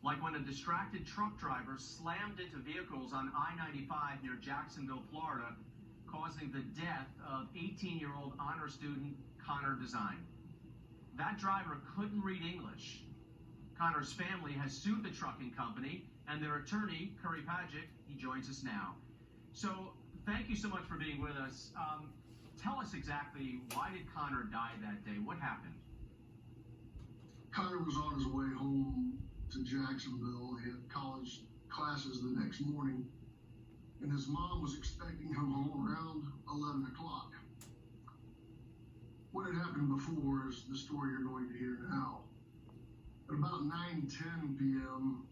like when a distracted truck driver slammed into vehicles on I-95 near Jacksonville, Florida, causing the death of 18-year-old honor student Connor Design. That driver couldn't read English. Connor's family has sued the trucking company, and their attorney, Curry Padgett, he joins us now. So thank you so much for being with us. Tell us exactly, why did Connor die that day? What happened? Connor was on his way home to Jacksonville. He had college classes the next morning, and his mom was expecting him home around 11 o'clock. What had happened before is the story you're going to hear now. At about 9:10 p.m.,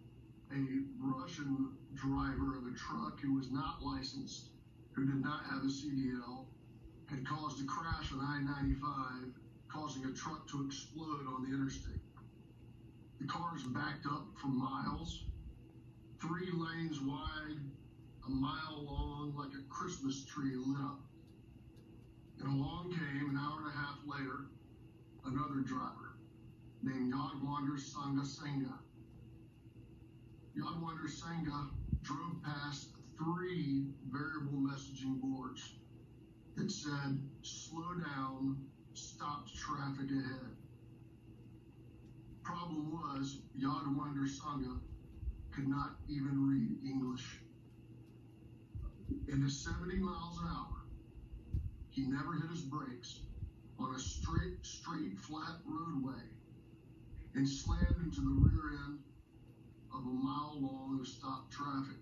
a Russian driver of a truck who was not licensed, who did not have a CDL, had caused a crash on I-95, causing a truck to explode on the interstate. The cars backed up for miles, 3 lanes wide, a mile long, like a Christmas tree lit up. And along came, an hour and a half later, another driver named Yadwander Senga. Yadwander Senga drove past 3 variable messaging boards that said, "Slow down, stopped traffic ahead." Problem was, Yadwander Senga could not even read English. In his 70 miles an hour, he never hit his brakes on a straight, flat roadway and slammed into the rear end of a mile long of stopped traffic.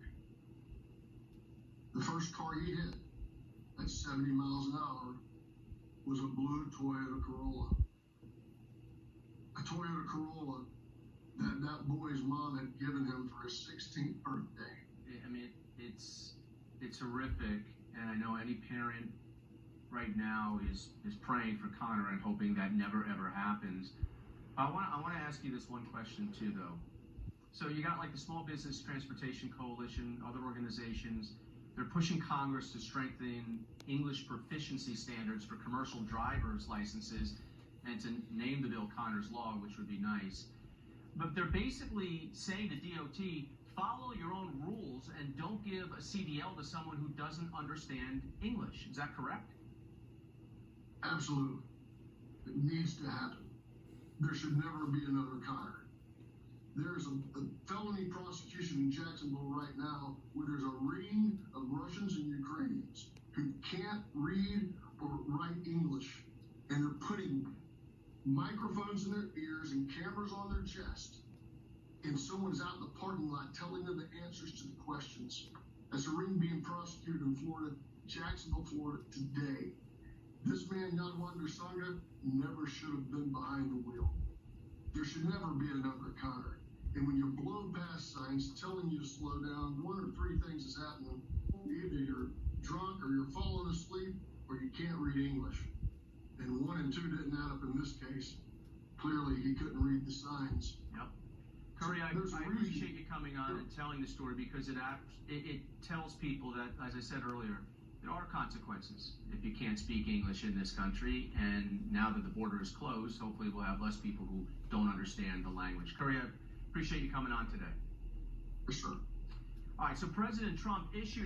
The first car he hit at 70 miles an hour was a blue Toyota Corolla. A Toyota Corolla that boy's mom had given him for his 16th birthday. I mean, it's horrific, and I know any parent right now is praying for Connor and hoping that never ever happens. I want to ask you this one question too, though. So you got like the Small Business Transportation Coalition, other organizations. They're pushing Congress to strengthen English proficiency standards for commercial driver's licenses and to name the bill Connor's Law, which would be nice. But they're basically saying to DOT, follow your own rules and don't give a CDL to someone who doesn't understand English. Is that correct? Absolutely. It needs to happen. There should never be another Connor. There's a felony prosecution in Jacksonville right now where there's a ring of Russians and Ukrainians who can't read or write English, and they're putting microphones in their ears and cameras on their chest, and someone's out in the parking lot telling them the answers to the questions. That's a ring being prosecuted in Florida, Jacksonville, Florida, today. This man, Yadwander Senga, never should have been behind the wheel. There should never be another Connor. And when you blow past signs telling you to slow down, 1 or 3 things is happening. Either you're drunk or you're falling asleep or you can't read English. And 1 and 2 didn't add up in this case. Clearly, he couldn't read the signs. Yep. Curry, I appreciate you coming on and telling the story, because it tells people that, as I said earlier, there are consequences if you can't speak English in this country. And now that the border is closed, hopefully we'll have less people who don't understand the language. Curry, I appreciate you coming on today. For sure. All right, so President Trump issued